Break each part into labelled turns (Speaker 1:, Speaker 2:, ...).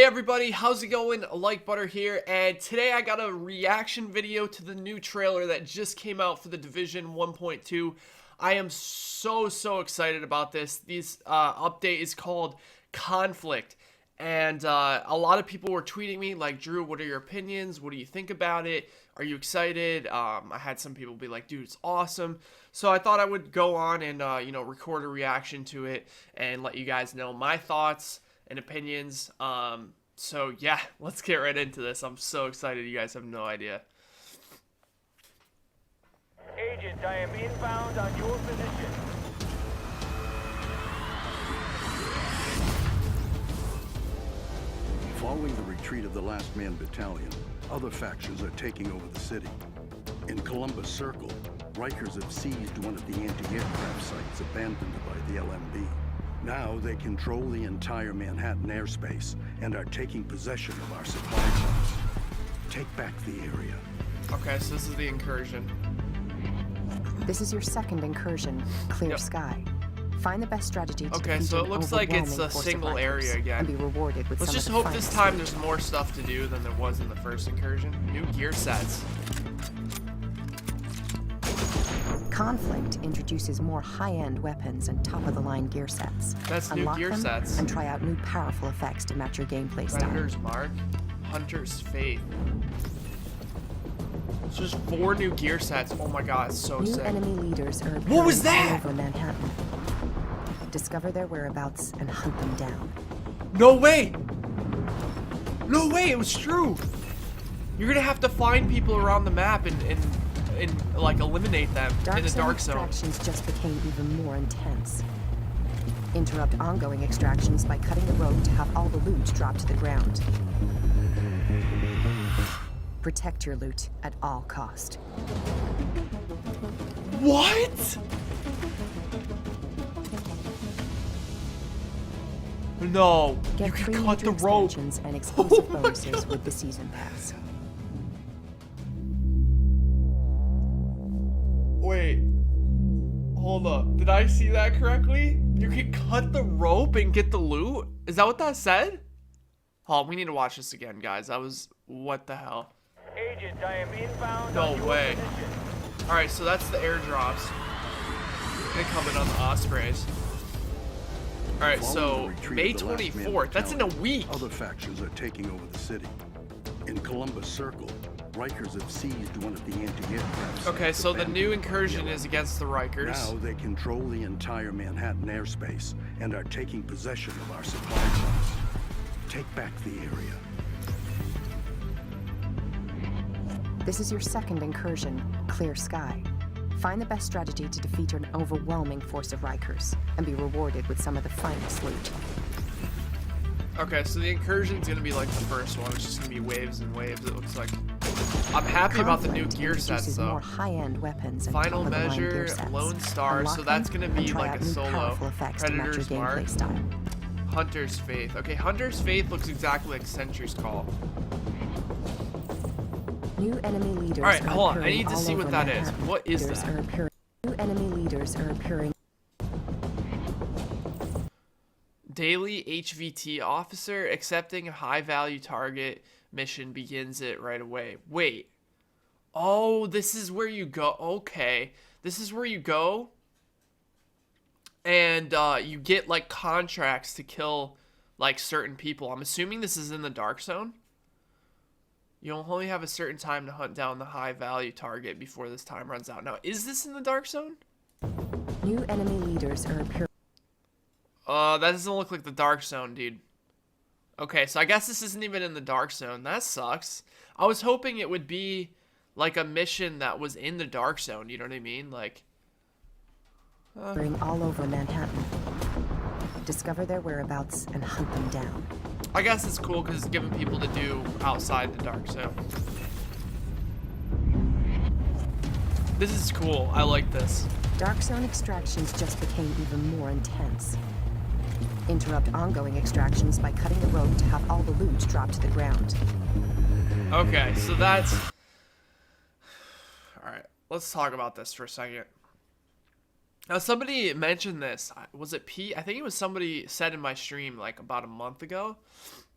Speaker 1: Hey everybody, how's it going? Like Butter here, and today I got a reaction video to the new trailer that just came out for The Division 1.2. I am so excited about this. This update is called Conflict, and a lot of people were tweeting me like, Drew, what are your opinions? What do you think about it? Are you excited? I had some people be like, dude, it's awesome. So I thought I would go on and record a reaction to it and let you guys know my thoughts and opinions. So yeah, let's get right into this. I'm so excited. You guys have no idea.
Speaker 2: Agent, I am inbound on your position.
Speaker 3: Following the retreat of the Last Man Battalion, other factions are taking over the city. In Columbus Circle, Rikers have seized one of the anti-aircraft sites abandoned by the LMB. Now they control the entire Manhattan airspace and are taking possession of our supply chains. Take back the area.
Speaker 1: Okay, so this is the incursion.
Speaker 4: This is your second incursion, Clear Sky. Find the best strategy to
Speaker 1: Okay,
Speaker 4: defeat
Speaker 1: so
Speaker 4: an
Speaker 1: it looks like it's a
Speaker 4: overwhelming force of
Speaker 1: single area
Speaker 4: Rikers
Speaker 1: again.
Speaker 4: and be rewarded with
Speaker 1: Let's
Speaker 4: some
Speaker 1: just
Speaker 4: of the
Speaker 1: hope this
Speaker 4: finest
Speaker 1: time
Speaker 4: loot.
Speaker 1: there's more stuff to do than there was in the first incursion. New gear sets.
Speaker 4: Conflict introduces more high-end weapons and top-of-the-line gear sets.
Speaker 1: That's new
Speaker 4: Unlock
Speaker 1: gear
Speaker 4: them
Speaker 1: sets.
Speaker 4: and try out new powerful effects to match your gameplay style.
Speaker 1: Predator's Mark. Hunter's Faith. It's just 4 new gear sets. Oh my god, it's so
Speaker 4: New
Speaker 1: sick.
Speaker 4: enemy leaders are
Speaker 1: What was
Speaker 4: appearing all
Speaker 1: that?
Speaker 4: over Manhattan. Discover their whereabouts and hunt them down.
Speaker 1: No way! No way, it was true! You're gonna have to find people around the map and like eliminate them in the dark zone.
Speaker 4: Extractions just became even more intense. Interrupt ongoing extractions by cutting the rope to have all the loot drop to the ground. Protect your loot at all cost.
Speaker 1: What? No,
Speaker 4: Get
Speaker 1: you can
Speaker 4: free
Speaker 1: cut the
Speaker 4: major
Speaker 1: rope.
Speaker 4: expansions and exclusive
Speaker 1: Oh my
Speaker 4: bonuses
Speaker 1: God.
Speaker 4: with the season pass.
Speaker 1: Wait, hold up. Did I see that correctly? You can cut the rope and get the loot? Is that what that said? Oh, we need to watch this again, guys. That was, what the hell?
Speaker 2: Agent, I am inbound
Speaker 1: No
Speaker 2: on your
Speaker 1: way.
Speaker 2: position.
Speaker 1: Alright, so that's the airdrops. Gonna come in on the Ospreys. Alright, so
Speaker 3: Following the retreat
Speaker 1: May
Speaker 3: of the Last Man
Speaker 1: 24th. That's in a
Speaker 3: Battalion,
Speaker 1: week.
Speaker 3: Other factions are taking over the city. In Columbus Circle, Rikers have seized one of the anti-aircraft sites
Speaker 1: Okay, so the
Speaker 3: abandoned
Speaker 1: new
Speaker 3: by
Speaker 1: incursion
Speaker 3: the
Speaker 1: is against the Rikers.
Speaker 3: Now they control the entire Manhattan airspace and are taking possession of our supply chains. Take back the area.
Speaker 4: This is your second incursion, Clear Sky. Find the best strategy to defeat an overwhelming force of Rikers and be rewarded with some of the finest loot.
Speaker 1: Okay, so the incursion's gonna be like the first one. It's just gonna be waves and waves, it looks like. I'm happy about the new
Speaker 4: Conflict
Speaker 1: gear sets,
Speaker 4: introduces more
Speaker 1: though.
Speaker 4: high-end weapons and
Speaker 1: Final
Speaker 4: top-of-the-line
Speaker 1: Measure,
Speaker 4: gear sets.
Speaker 1: Lone Star,
Speaker 4: Unlock
Speaker 1: so that's
Speaker 4: them
Speaker 1: gonna be
Speaker 4: and try
Speaker 1: like
Speaker 4: out
Speaker 1: a
Speaker 4: new
Speaker 1: solo.
Speaker 4: powerful effects to match your
Speaker 1: Predator's Mark.
Speaker 4: gameplay style.
Speaker 1: Hunter's Faith. Okay, Hunter's Faith looks exactly like Sentry's Call.
Speaker 4: New enemy leaders
Speaker 1: Alright,
Speaker 4: are
Speaker 1: hold on. I
Speaker 4: appearing
Speaker 1: need to
Speaker 4: all
Speaker 1: see what
Speaker 4: over
Speaker 1: that is.
Speaker 4: Manhattan.
Speaker 1: What is
Speaker 4: Leaders
Speaker 1: that?
Speaker 4: are appearing- New enemy leaders are appearing.
Speaker 1: Daily HVT officer accepting a high value target mission begins it right away. Wait. Oh, this is where you go. Okay. This is where you go and you get like contracts to kill like certain people. I'm assuming this is in the dark zone. You only have a certain time to hunt down the high value target before this time runs out. Now, is this in the dark zone?
Speaker 4: New enemy leaders are appearing.
Speaker 1: That doesn't look like the dark zone, dude. Okay, so I guess this isn't even in the dark zone. That sucks. I was hoping it would be like a mission that was in the dark zone. You know what I mean? Like,
Speaker 4: All over Manhattan. Discover their whereabouts and hunt them down.
Speaker 1: I guess it's cool because it's giving people to do outside the dark zone. This is cool. I like this.
Speaker 4: Dark zone extractions just became even more intense. Interrupt ongoing extractions by cutting the rope to have all the loot drop to the ground.
Speaker 1: Okay, so that's... Alright, let's talk about this for a second. Now, somebody mentioned this. Was it Pete? I think it was somebody said in my stream like about a month ago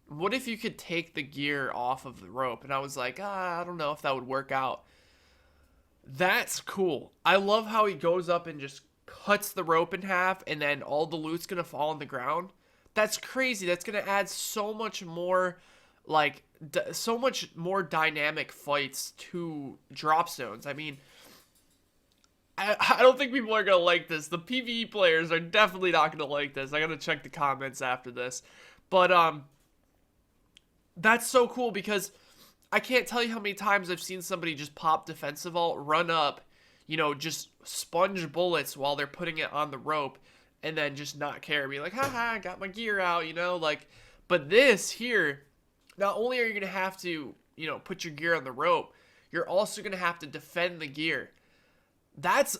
Speaker 1: What if you could take the gear off of the rope? And I was like, I don't know if that would work out. That's cool. I love how he goes up and just cuts the rope in half, and then all the loot's gonna fall on the ground. That's crazy. That's gonna add so much more, like, so much more dynamic fights to drop zones. I mean, I don't think people are gonna like this. The PvE players are definitely not gonna like this. I gotta check the comments after this, but that's so cool because I can't tell you how many times I've seen somebody just pop defensive ult, run up, you know, just sponge bullets while they're putting it on the rope, and then just not care. Be like, haha, I got my gear out, you know, like, but this here, not only are you going to have to, you know, put your gear on the rope, you're also going to have to defend the gear. That's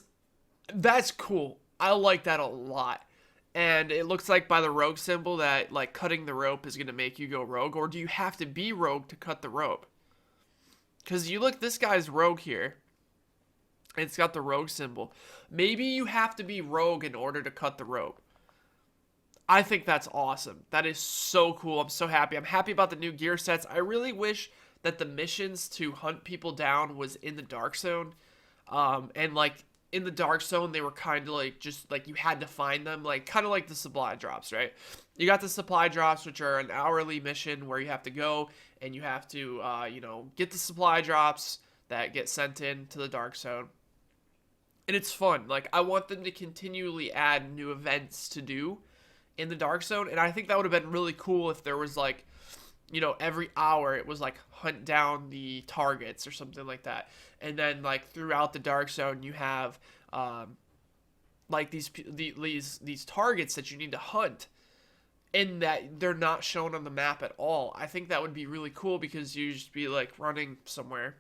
Speaker 1: cool. I like that a lot. And it looks like by the rogue symbol that, like, cutting the rope is going to make you go rogue, or do you have to be rogue to cut the rope? Because you look, this guy's rogue here. And it's got the rogue symbol. Maybe you have to be rogue in order to cut the rope. I think that's awesome. That is so cool. I'm so happy. I'm happy about the new gear sets. I really wish that the missions to hunt people down was in the Dark Zone. And, like, in the Dark Zone, they were kind of like, just, like, you had to find them. Like, kind of like the supply drops, right? You got the supply drops, which are an hourly mission where you have to go and you have to, you know, get the supply drops that get sent in to the Dark Zone. And it's fun. Like, I want them to continually add new events to do in the Dark Zone. And I think that would have been really cool if there was, like, you know, every hour it was, like, hunt down the targets or something like that. And then, like, throughout the Dark Zone, you have, like, these targets that you need to hunt. And that they're not shown on the map at all. I think that would be really cool because you just be, like, running somewhere.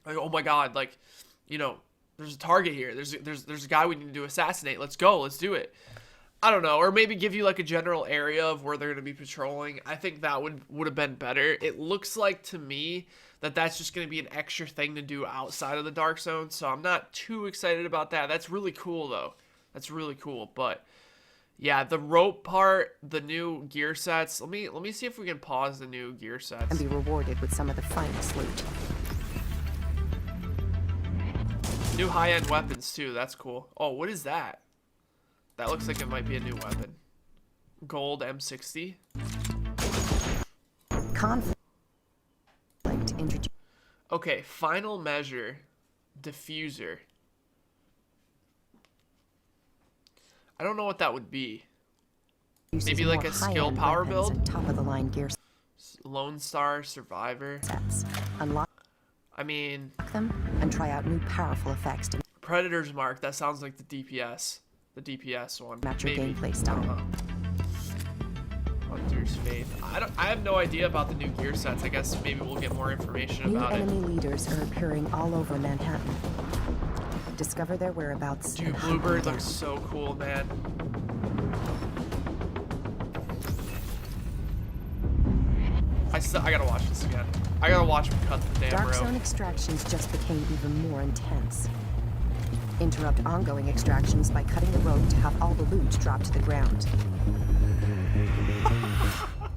Speaker 1: Like, oh my god, like, you know, there's a target here. There's a guy we need to assassinate. Let's go. Let's do it. I don't know. Or maybe give you, like, a general area of where they're going to be patrolling. I think that would have been better. It looks like to me that that's just going to be an extra thing to do outside of the Dark Zone. So I'm not too excited about that. That's really cool, though. That's really cool. But yeah, the rope part, the new gear sets. Let me see if we can pause the new gear sets.
Speaker 4: And be rewarded with some of the finest loot.
Speaker 1: New high-end weapons, too. That's cool. Oh, what is that? That looks like it might be a new weapon. Gold M60.
Speaker 4: Conflict introduced.
Speaker 1: Okay, final measure. Diffuser. I don't know what that would be. Maybe like a skill power build?
Speaker 4: Top of the line gear
Speaker 1: Lone Star Survivor.
Speaker 4: sets. Unlock
Speaker 1: I mean,
Speaker 4: them and try out new powerful effects to
Speaker 1: Predator's Mark. That sounds like the DPS. The DPS one.
Speaker 4: match your
Speaker 1: Maybe.
Speaker 4: gameplay style.
Speaker 1: Hunter's Faith. I have no idea about the new gear sets. I guess maybe we'll get more information
Speaker 4: New
Speaker 1: about it.
Speaker 4: enemy leaders are appearing all over Manhattan. Discover their whereabouts.
Speaker 1: Dude,
Speaker 4: and hunt them
Speaker 1: Bluebird
Speaker 4: down.
Speaker 1: looks so cool, man. I gotta watch this again. I gotta watch him cut the damn
Speaker 4: Dark
Speaker 1: rope.
Speaker 4: zone extractions just became even more intense. Interrupt ongoing extractions by cutting the rope to have all the loot drop to the ground.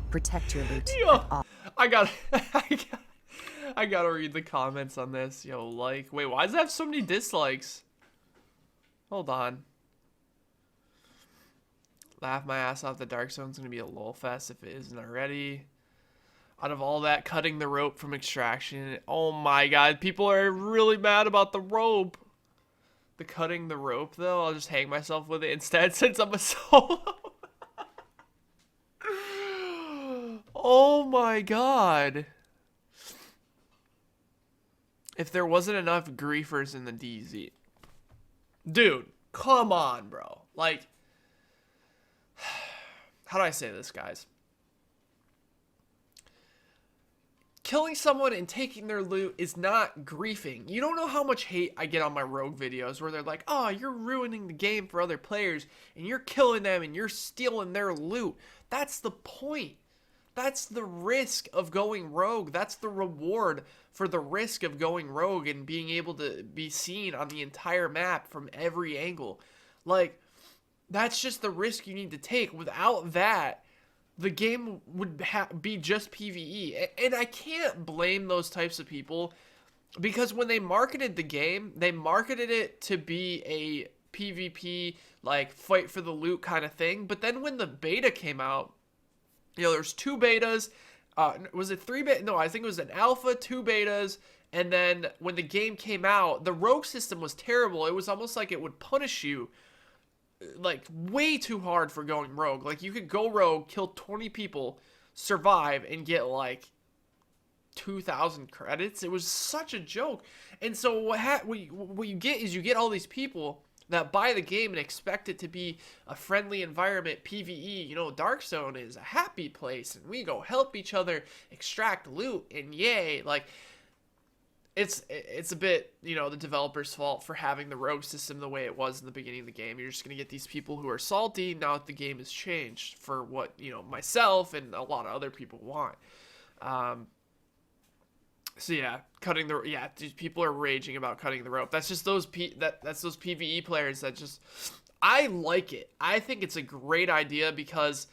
Speaker 4: Protect your loot.
Speaker 1: Yo,
Speaker 4: at all.
Speaker 1: I gotta read the comments on this. Yo, like, wait, why does it have so many dislikes? Hold on. Laugh my ass off. The Dark Zone's gonna be a lol fest if it isn't already. Out of all that, cutting the rope from extraction. Oh my god, people are really mad about the rope. The cutting the rope, though, I'll just hang myself with it instead since I'm a solo. Oh my god. If there wasn't enough griefers in the DZ. Dude, come on, bro. Like, how do I say this, guys? Killing someone and taking their loot is not griefing. You don't know how much hate I get on my rogue videos where they're like, oh, you're ruining the game for other players and you're killing them and you're stealing their loot. That's the point. That's the risk of going rogue. That's the reward for the risk of going rogue and being able to be seen on the entire map from every angle. Like, that's just the risk you need to take. Without that, the game would be just PvE. And I can't blame those types of people, because when they marketed the game, they marketed it to be a PvP, like, fight for the loot kind of thing. But then when the beta came out, you know, there's 2 betas. Was it 3 beta? No, I think it was an alpha, 2 betas. And then when the game came out, the rogue system was terrible. It was almost like it would punish you, like, way too hard for going rogue. Like, you could go rogue, kill 20 people, survive, and get, like, 2,000 credits. It was such a joke. And so what you get is you get all these people that buy the game and expect it to be a friendly environment, PvE. You know, Dark Zone is a happy place, and we go help each other extract loot, and yay. Like, it's a bit, you know, the developer's fault for having the rogue system the way it was in the beginning of the game. You're just going to get these people who are salty now that the game has changed for what, you know, myself and a lot of other people want. So yeah, people are raging about cutting the rope. That's just those that's those PvE players that just, I like it. I think it's a great idea, because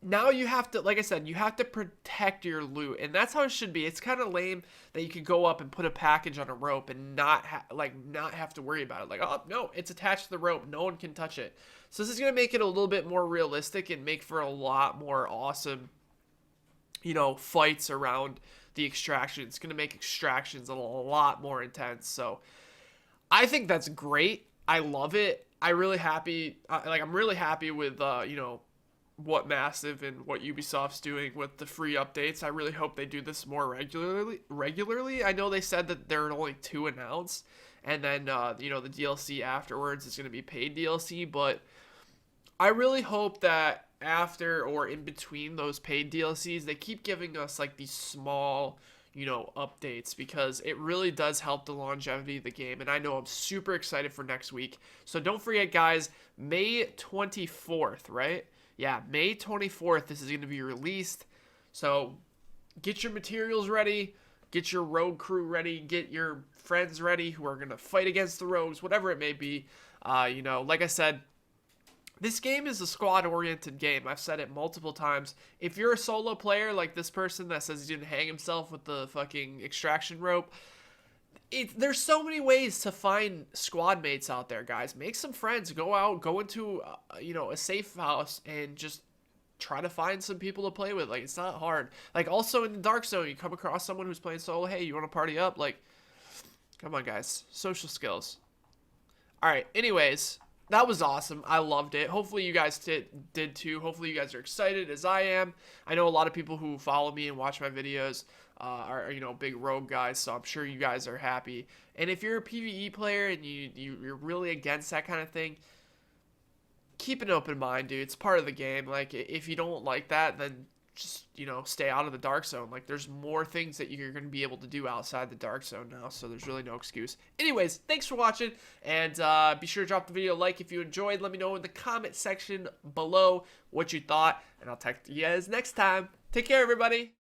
Speaker 1: now you have to, like I said, you have to protect your loot, and that's how it should be. It's kind of lame that you could go up and put a package on a rope and not have to worry about it. Like, oh no, it's attached to the rope, no one can touch it. So this is gonna make it a little bit more realistic and make for a lot more awesome, you know, fights around the extraction. It's going to make extractions a lot more intense. So I think that's great. I love it. I'm really happy with, you know, what Massive and what Ubisoft's doing with the free updates. I really hope they do this more regularly. I know they said that there are only 2 announced, and then, you know, the DLC afterwards is going to be paid DLC, but I really hope that after or in between those paid DLCs, they keep giving us, like, these small, you know, updates, because it really does help the longevity of the game. And I know I'm super excited for next week. So don't forget, guys, May 24th, right? Yeah, May 24th, this is going to be released. So get your materials ready, get your rogue crew ready, get your friends ready who are going to fight against the rogues, whatever it may be. You know, like I said, this game is a squad-oriented game. I've said it multiple times. If you're a solo player like this person that says he didn't hang himself with the fucking extraction rope, there's so many ways to find squad mates out there, guys. Make some friends. Go out, go into, you know, a safe house and just try to find some people to play with. Like, it's not hard. Like, also in the Dark Zone, you come across someone who's playing solo. Hey, you want to party up? Like, come on, guys. Social skills. All right, anyways, that was awesome. I loved it. Hopefully you guys did too. Hopefully you guys are excited as I am. I know a lot of people who follow me and watch my videos are, you know, big rogue guys, so I'm sure you guys are happy. And if you're a PvE player and you're really against that kind of thing, keep an open mind, dude. It's part of the game. Like, if you don't like that, then just, you know, stay out of the Dark Zone. Like, there's more things that you're going to be able to do outside the Dark Zone now, so there's really no excuse. Anyways, thanks for watching, and be sure to drop the video a like if you enjoyed. Let me know in the comment section below what you thought, and I'll talk to you guys next time. Take care, everybody.